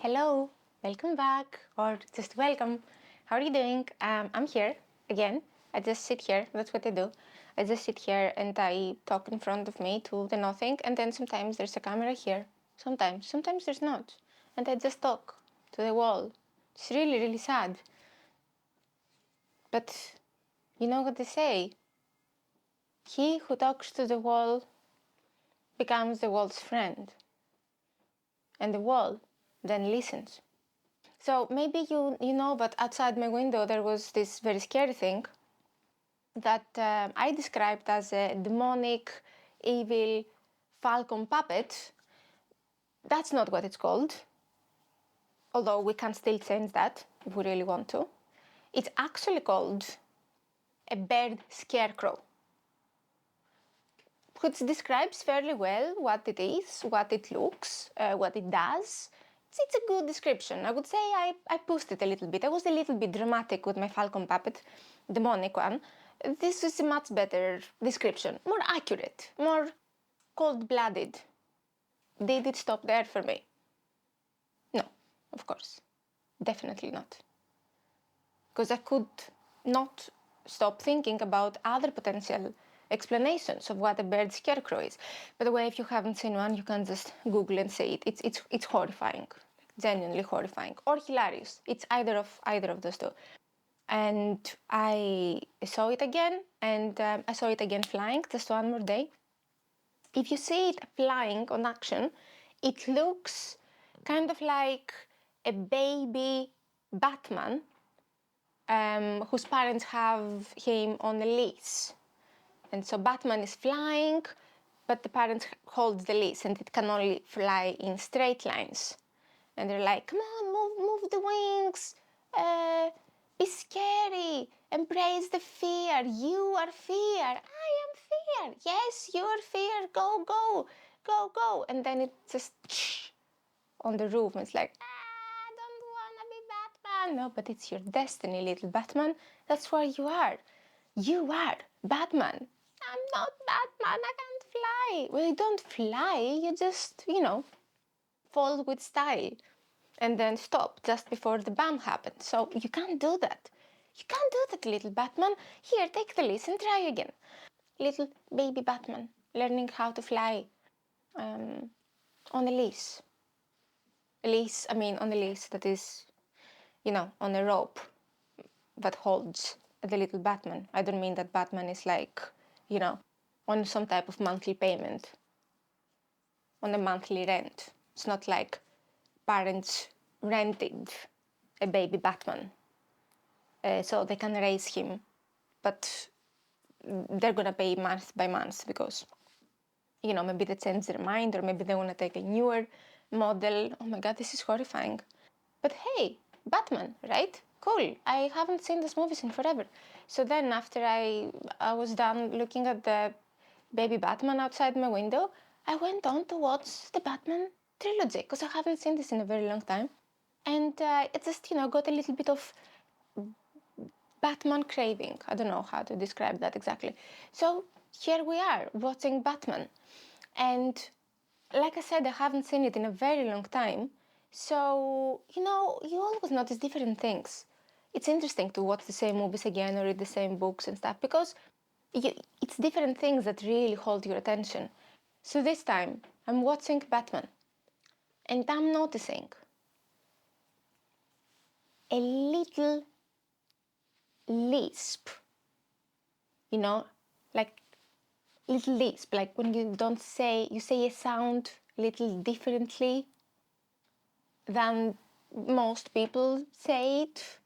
Hello, welcome back, or just welcome. How are you doing? I'm here again. I just sit here. That's what I do. I just sit here and I talk in front of me to the nothing, and then sometimes there's a camera here. Sometimes there's not. And I just talk to the wall. It's really, really sad. But you know what they say? He who talks to the wall becomes the wall's friend. And the wall then listens. So maybe you know, but outside my window there was this very scary thing that I described as a demonic, evil falcon puppet. That's not what it's called, although we can still change that if we really want to. It's actually called a bird scarecrow, which describes fairly well what it is, what it looks, what it does. It's a good description. I would say I pushed it a little bit. I was a little bit dramatic with my falcon puppet, demonic one. This is a much better description, more accurate, more cold-blooded. Did it stop there for me? No, of course. Definitely not. Because I could not stop thinking about other potential explanations of what a bird scarecrow is. By the way, if you haven't seen one, you can just Google and see it. It's horrifying, genuinely horrifying, or hilarious. It's either of those two. And I saw it again, and I saw it again flying just one more day. If you see it flying on action, it looks kind of like a baby Batman whose parents have him on a leash. And so Batman is flying, but the parents hold the leash and it can only fly in straight lines. And they're like, come on, move the wings, be scary, embrace the fear. You are fear, I am fear. Yes, you are fear, go. And then it just on the roof, and it's like, I don't wanna be Batman. No, but it's your destiny, little Batman. That's where you are. You are Batman. I'm not Batman, I can't fly. Well, you don't fly, you just, fall with style and then stop just before the bam happens. So you can't do that. You can't do that, little Batman. Here, take the leash and try again. Little baby Batman learning how to fly on a leash. On a leash that is, on a rope that holds the little Batman. I don't mean that Batman is like, on some type of monthly payment, on a monthly rent. It's not like parents rented a baby Batman so they can raise him, but they're gonna pay month by month because, maybe they change their mind or maybe they wanna take a newer model. Oh my god, this is horrifying. But hey, Batman, right? Cool. I haven't seen these movies in forever. So then after I was done looking at the baby Batman outside my window, I went on to watch the Batman trilogy because I haven't seen this in a very long time. And it just, got a little bit of Batman craving. I don't know how to describe that exactly. So here we are watching Batman. And like I said, I haven't seen it in a very long time. So, you always notice different things. It's interesting to watch the same movies again or read the same books and stuff because it's different things that really hold your attention. So this time, I'm watching Batman and I'm noticing a little lisp, like little lisp, like when you say a sound little differently than most people say it.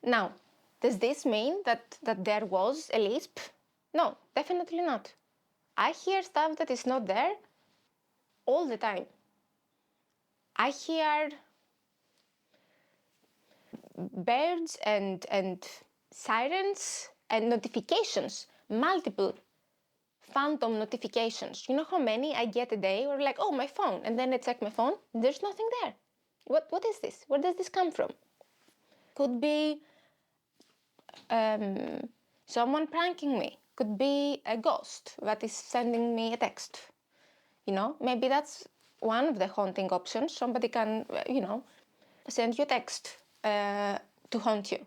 Now, does this mean that there was a lisp? No, definitely not. I hear stuff that is not there all the time. I hear birds and sirens and notifications, multiple phantom notifications. You know how many I get a day? Or like, oh, my phone, and then I check my phone, there's nothing there. What is this? Where does this come from? Could be someone pranking me. Could be a ghost that is sending me a text. Maybe that's one of the haunting options. Somebody can, send you a text to haunt you.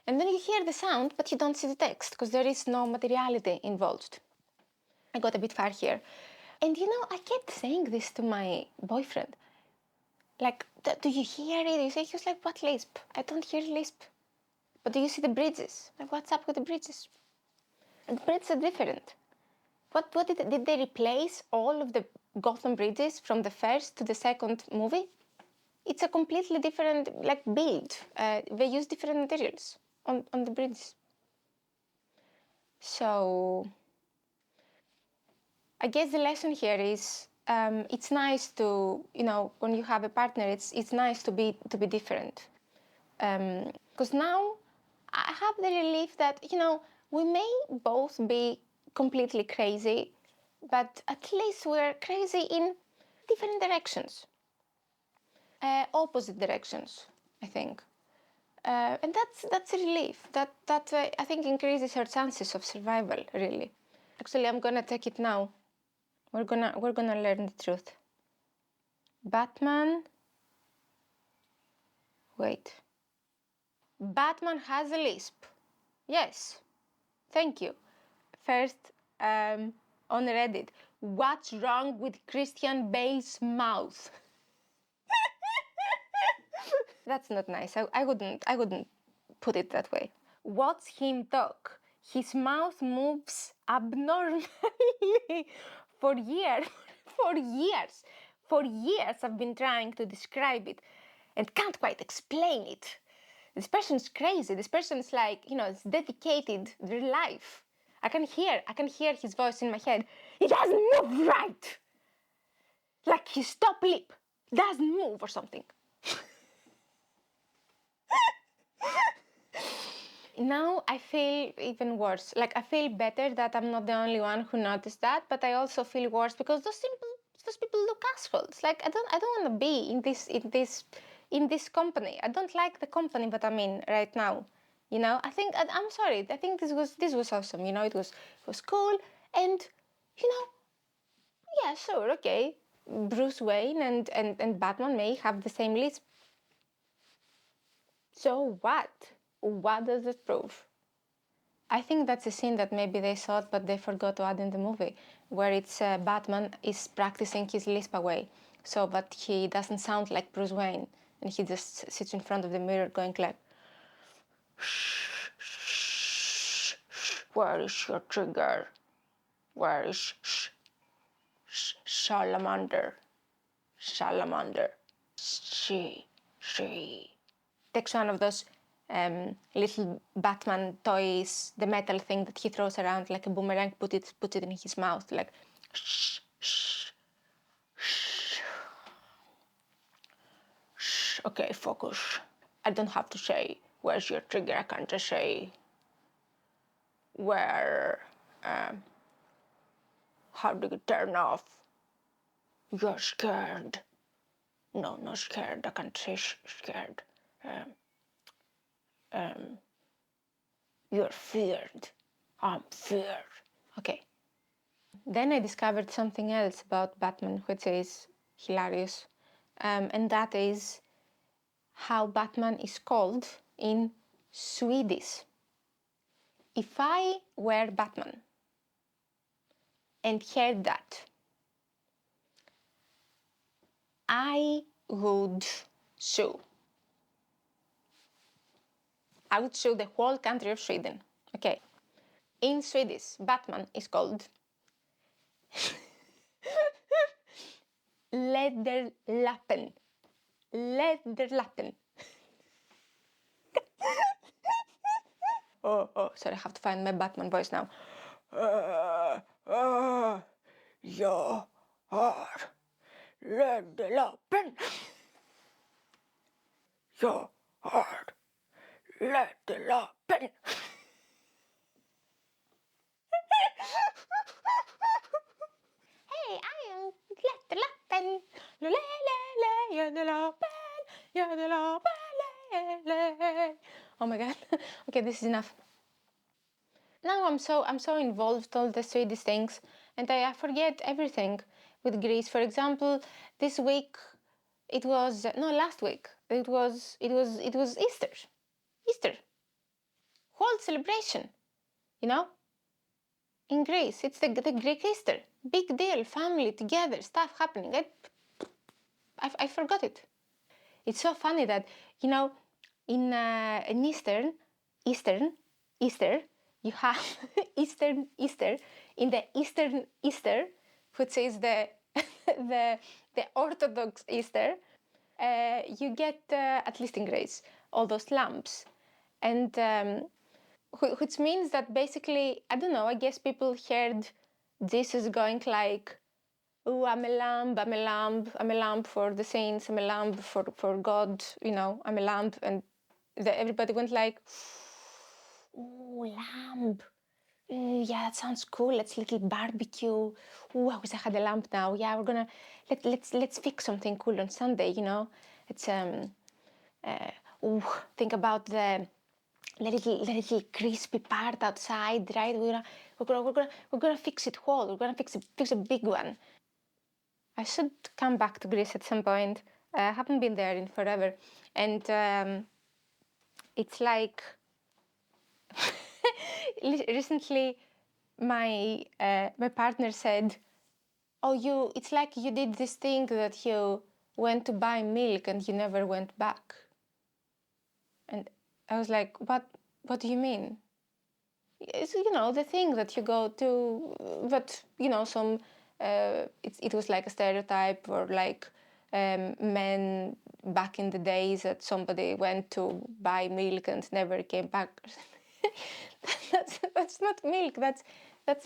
And then you hear the sound, but you don't see the text because there is no materiality involved. I got a bit far here. And I kept saying this to my boyfriend. Like, do you hear it? He was like, what lisp? I don't hear lisp. But do you see the bridges? Like, what's up with the bridges? And the bridges are different. What did they replace all of the Gotham bridges from the first to the second movie? It's a completely different build. They use different materials on the bridges. So I guess the lesson here is it's nice to, when you have a partner, it's nice to be different. Because now I have the relief that, we may both be completely crazy, but at least we're crazy in different directions. Opposite directions, I think. And that's a relief. That I think increases our chances of survival, really. Actually, I'm gonna take it now. We're gonna learn the truth. Batman. Wait. Batman has a lisp. Yes. Thank you. First, on Reddit, what's wrong with Christian Bale's mouth? That's not nice. I wouldn't put it that way. Watch him talk. His mouth moves abnormally for years. For years I've been trying to describe it and can't quite explain it. This person's crazy. This person's it's dedicated their life. I can hear his voice in my head. He doesn't move right. Like his top lip doesn't move or something. Now I feel even worse. I feel better that I'm not the only one who noticed that, but I also feel worse because those people look assholes. I don't want to be in this company. I don't like the company that I'm in right now. I think I'm sorry. I think this was awesome. It was cool, and yeah, sure, okay. Bruce Wayne and Batman may have the same list. So what? What does it prove? I think that's a scene that maybe they thought, but they forgot to add in the movie, where it's Batman is practicing his lisp away, so that he doesn't sound like Bruce Wayne, and he just sits in front of the mirror going like, shh, shh, shh, where is your trigger? Where is Salamander? Salamander. She. Takes one of those little Batman toys, the metal thing that he throws around like a boomerang, puts it in his mouth, like shh, shh, shh, shh. Okay, focus. I don't have to say where's your trigger. I can just say where. How do you turn off? You're scared. No, not scared. I can't say scared. You're feared. I'm feared. Okay. Then I discovered something else about Batman, which is hilarious. And that is how Batman is called in Swedish. If I were Batman and heard that, I would sue. I would sue the whole country of Sweden. Okay. In Swedish, Batman is called Läderlappen. Läderlappen. Oh, sorry, I have to find my Batman voice now. Jag har Läderlappen. Jag har Läderlappen. Hey, I am Läderlappen. Läderlappen. Oh my god. Okay, this is enough. Now I'm so involved all the Swedish things, and I forget everything. with Greece. For example, this week last week it was Easter. Easter, whole celebration, you know. In Greece, it's the Greek Easter, big deal, family together, stuff happening. I forgot it. It's so funny that, you know, in Easter, you have Easter, in the Eastern Easter, which is the the Orthodox Easter, you get, at least in Greece, all those lamps. And which means that basically, I don't know, I guess people heard Jesus going like, oh, I'm a lamb for the saints, I'm a lamb for God, you know, I'm a lamb. And everybody went like, oh, lamb. Yeah, that sounds cool. Let's little barbecue. Oh, I wish I had a lamp now. Yeah, we're gonna let's fix something cool on Sunday. You know, it's think about the little crispy part outside, right? We're gonna fix it whole. We're gonna fix a big one. I should come back to Greece at some point. I haven't been there in forever, and it's like recently my partner said, "Oh, it's like you did this thing that you went to buy milk and you never went back." And I was like, "What? What do you mean?" It's, you know, the thing that you go to, but you know, it was like a stereotype, or like men back in the days that somebody went to buy milk and never came back. That's not milk. That's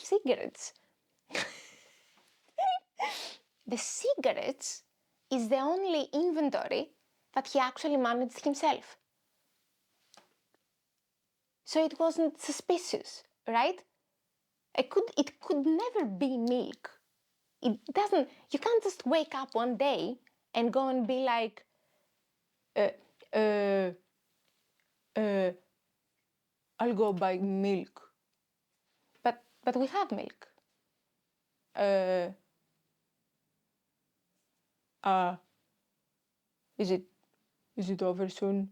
cigarettes. The cigarettes is the only inventory that he actually managed himself. So it wasn't suspicious, right? It could never be milk. It doesn't, you can't just wake up one day and go and be like, I'll go buy milk. But we have milk. Is it over soon?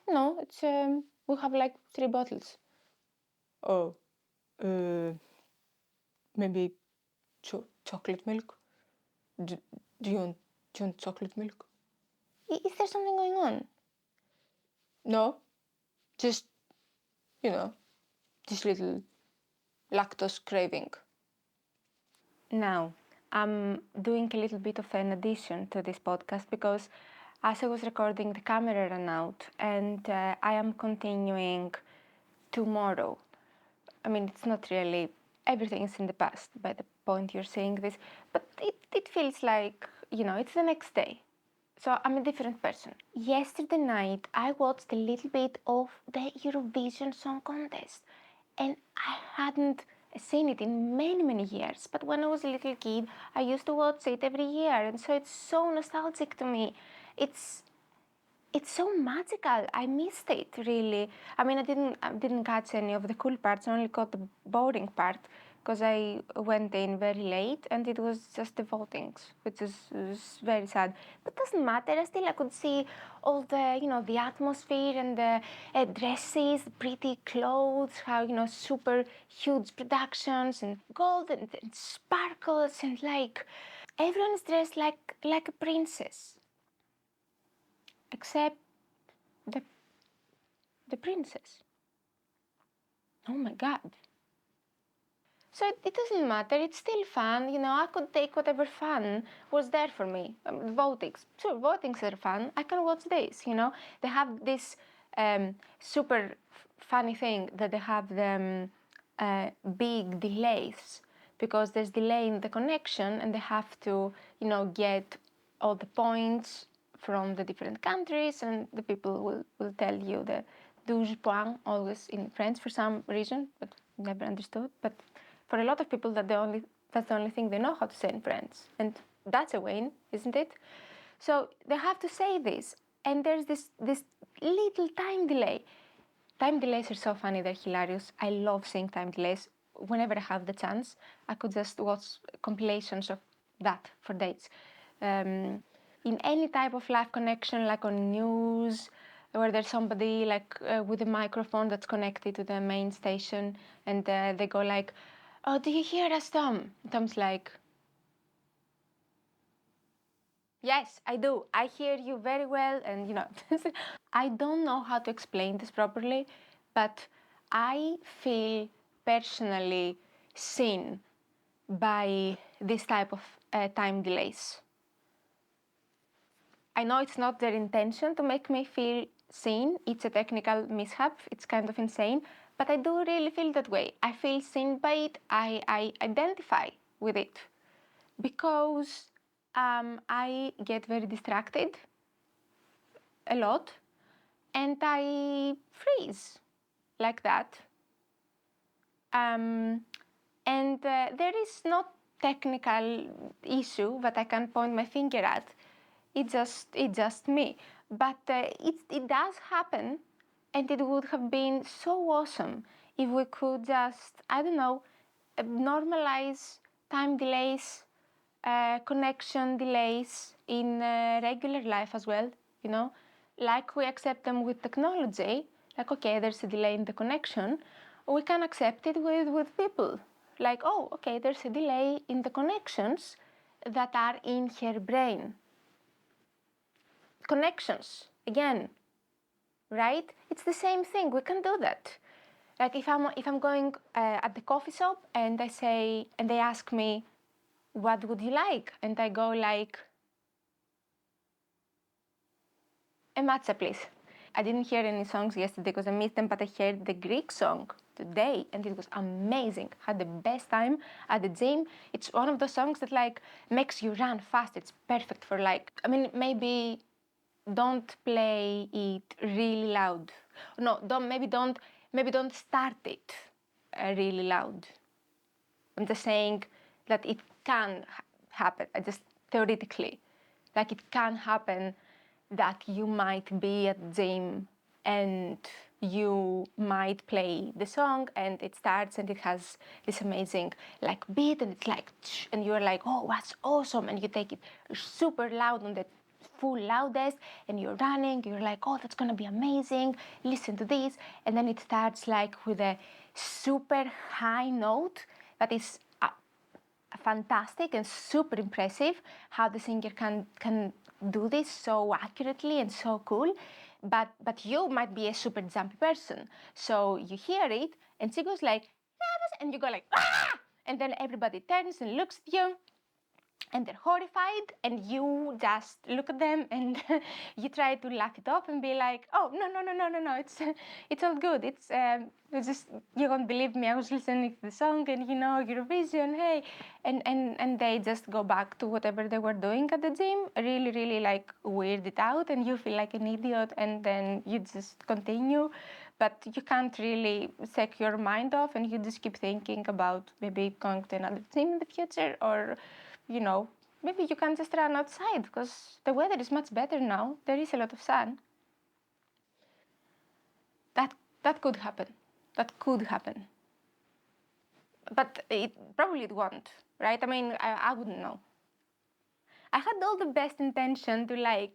No, it's we have like 3 bottles. Oh, maybe chocolate milk? Do you want chocolate milk? Is there something going on? No, just, you know, this little lactose craving. Now, I'm doing a little bit of an addition to this podcast because as I was recording, the camera ran out, and I am continuing tomorrow. I mean, it's not really, everything is in the past by the point you're saying this, but it feels like, you know, it's the next day. So I'm a different person. Yesterday night, I watched a little bit of the Eurovision Song Contest, and I hadn't seen it in many, many years. But when I was a little kid, I used to watch it every year, and so it's so nostalgic to me. It's so magical. I missed it, really. I mean, I didn't catch any of the cool parts. I only got the boring part because I went in very late, and it was just the votings, which was very sad. But doesn't matter. I could see all the, you know, the atmosphere and the dresses, pretty clothes, how, you know, super huge productions and gold and sparkles, and like everyone's dressed like a princess. Except the princess. Oh my god. So it doesn't matter, it's still fun, you know, I could take whatever fun was there for me. Votings, sure, votings are fun, I can watch this, you know. They have this super funny thing that they have them big delays, because there's delay in the connection and they have to, you know, get all the points from the different countries, and the people will tell you the 12 points always in French for some reason, but never understood. But for a lot of people, that's the only thing they know how to say in French, and that's a win, isn't it? So they have to say this, and there's this little time delay. Time delays are so funny, they're hilarious. I love seeing time delays. Whenever I have the chance, I could just watch compilations of that for dates. In any type of live connection, like on news, where there's somebody like with a microphone that's connected to the main station, and they go like, "Oh, do you hear us, Tom?" Tom's like, "Yes, I do. I hear you very well." And I don't know how to explain this properly, but I feel personally seen by this type of time delays. I know it's not their intention to make me feel seen. It's a technical mishap. It's kind of insane, but I do really feel that way. I feel seen by it. I identify with it because I get very distracted a lot and I freeze like that. And there is no technical issue that I can point my finger at. It's just me. But it does happen, and it would have been so awesome if we could just, I don't know, normalize time delays, connection delays in regular life as well, like we accept them with technology, like, okay, there's a delay in the connection, we can accept it with people. Like, oh, okay, there's a delay in the connections that are in her brain. Connections, again, right? It's the same thing. We can do that. Like if I'm going at the coffee shop and they ask me, what would you like? And I go like, a matcha, please. I didn't hear any songs yesterday because I missed them, but I heard the Greek song today and it was amazing. Had the best time at the gym. It's one of those songs that like makes you run fast. It's perfect for maybe don't play it really loud. No, don't start it really loud. I'm just saying that it can happen. I just theoretically, like it can happen that you might be at the gym and you might play the song and it starts and it has this amazing like beat and it's like and you're like, oh, that's awesome, and you take it super loud on the full loudest and you're running, you're like, oh, that's gonna be amazing, listen to this, and then it starts like with a super high note that is fantastic and super impressive how the singer can do this so accurately and so cool. But you might be a super jumpy person, so you hear it and she goes like, and you go like, ah! And then everybody turns and looks at you and they're horrified and you just look at them and you try to laugh it off and be like, oh, no, it's all good, it's just, you won't believe me, I was listening to the song and Eurovision, hey, and they just go back to whatever they were doing at the gym, really like weird it out, and you feel like an idiot, and then you just continue. But you can't really take your mind off and you just keep thinking about maybe going to another gym in the future, or maybe you can just run outside because the weather is much better now. There is a lot of sun. That could happen. That could happen. But it won't, right? I mean, I wouldn't know. I had all the best intention to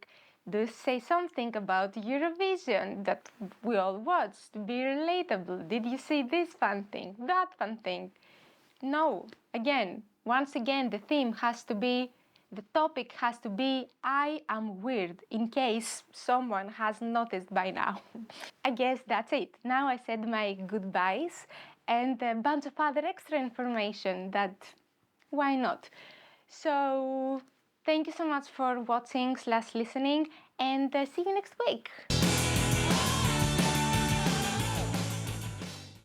do say something about Eurovision that we all watched, to be relatable. Did you see this fun thing, that fun thing? No. Once again, the topic has to be, I am weird, in case someone has noticed by now. I guess that's it. Now I said my goodbyes and a bunch of other extra information that, why not? So, thank you so much for watching / listening, and see you next week.